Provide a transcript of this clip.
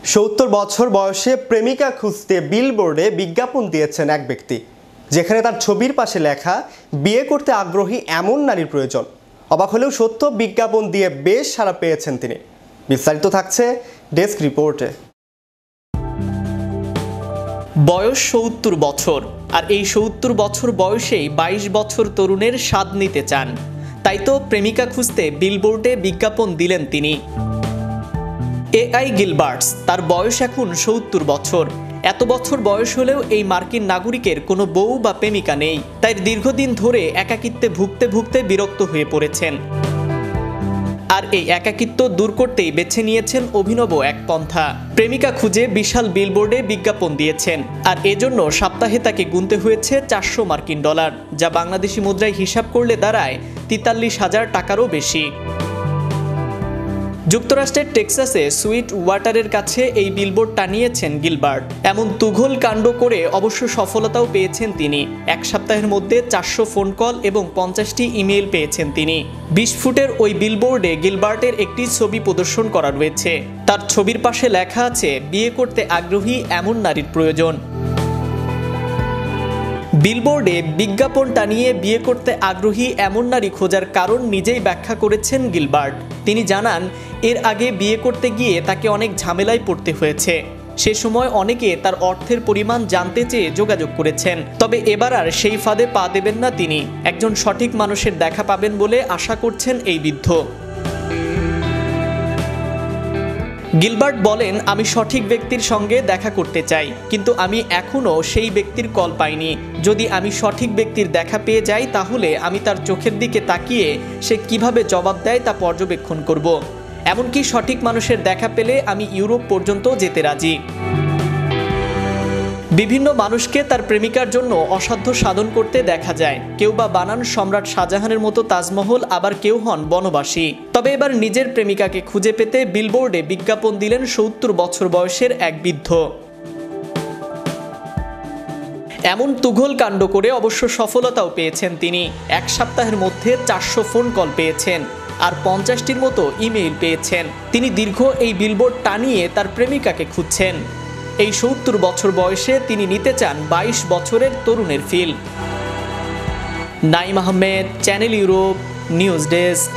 70 বছর বয়সে প্রেমিকা খুঁজতে বিলবোর্ডে বিজ্ঞাপন দিয়েছেন এক ব্যক্তি, যেখানে তার ছবির পাশে লেখা বিয়ে করতে আগ্রহী এমন নারীর প্রয়োজন। অবাক হলেও সত্য, বিজ্ঞাপন দিয়ে বেশ সাড়া পেয়েছেন তিনি। বিস্তারিত থাকছে ডেস্ক রিপোর্টে। বয়স 70 বছর, আর এই 70 বছর বয়সেই 22 বছর তরুণের স্বাদ নিতে চান। তাই তো প্রেমিকা খুঁজতে বিলবোর্ডে বিজ্ঞাপন দিলেন তিনি। এআই গিলবার্টস, তার বয়স এখন 70 বছর। এত বছর বয়স হলেও এই মার্কিন নাগরিকের কোনো বউ বা প্রেমিকা নেই। তাই দীর্ঘদিন ধরে একাকিত্বে ভুগতে ভুগতে বিরক্ত হয়ে পড়েছেন। আর এই একাকিত্ব দূর করতেই বেছে নিয়েছেন অভিনব এক পন্থা। প্রেমিকা খুঁজে বিশাল বিলবোর্ডে বিজ্ঞাপন দিয়েছেন, আর এজন্য সপ্তাহে তাকে গুনতে হয়েছে $400 মার্কিন, যা বাংলাদেশি মুদ্রায় হিসাব করলে দাঁড়ায় 43,000 টাকারও বেশি। যুক্তরাষ্ট্রের টেক্সাসে সুইট ওয়াটারের কাছে এই বিলবোর্ড টানিয়েছেন গিলবার্ট। এমন তুঘল কাণ্ড করে অবশ্য সফলতাও পেয়েছেন তিনি। এক সপ্তাহের মধ্যে 400 ফোন কল এবং 50টি ইমেইল পেয়েছেন তিনি। 20 ফুটের ওই বিলবোর্ডে গিলবার্টের একটি ছবি প্রদর্শন করা রয়েছে। তার ছবির পাশে লেখা আছে, বিয়ে করতে আগ্রহী এমন নারীর প্রয়োজন। বিলবোর্ডে বিজ্ঞাপন টানিয়ে বিয়ে করতে আগ্রহী এমন নারী খোঁজার কারণ নিজেই ব্যাখ্যা করেছেন গিলবার্ট। তিনি জানান, এর আগে বিয়ে করতে গিয়ে তাকে অনেক ঝামেলায় পড়তে হয়েছে। সে সময় অনেকে তার অর্থের পরিমাণ জানতে চেয়ে যোগাযোগ করেছেন। তবে এবার আর সেই ফাঁদে পা দেবেন না তিনি। একজন সঠিক মানুষের দেখা পাবেন বলে আশা করছেন এই বৃদ্ধ। গিলবার্ট বলেন, আমি সঠিক ব্যক্তির সঙ্গে দেখা করতে চাই, কিন্তু আমি এখনও সেই ব্যক্তির কল পাইনি। যদি আমি সঠিক ব্যক্তির দেখা পেয়ে যাই, তাহলে আমি তার চোখের দিকে তাকিয়ে সে কিভাবে জবাব দেয় তা পর্যবেক্ষণ করব। এমনকি সঠিক মানুষের দেখা পেলে আমি ইউরোপ পর্যন্ত যেতে রাজি। বিভিন্ন মানুষকে তার প্রেমিকার জন্য অসাধ্য সাধন করতে দেখা যায়। কেউ বা বানান সম্রাট শাহজাহানের মতো তাজমহল, আবার কেউ হন বনবাসী। তবে এবার নিজের প্রেমিকাকে খুঁজে পেতে বিলবোর্ডে বিজ্ঞাপন দিলেন 70 বছর বয়সের এক বৃদ্ধ। এমন তুঘল কাণ্ড করে অবশ্য সফলতাও পেয়েছেন তিনি। এক সপ্তাহের মধ্যে 400 ফোন কল পেয়েছেন, আর 50টির মতো ইমেইল পেয়েছেন। তিনি দীর্ঘ এই বিলবোর্ড টানিয়ে তার প্রেমিকাকে খুঁজছেন। এই 70 বছর বয়সে তিনি নিতে চান 22 বছরের তরুণের ফিল। Naim Ahmed, channel Europe, news desk.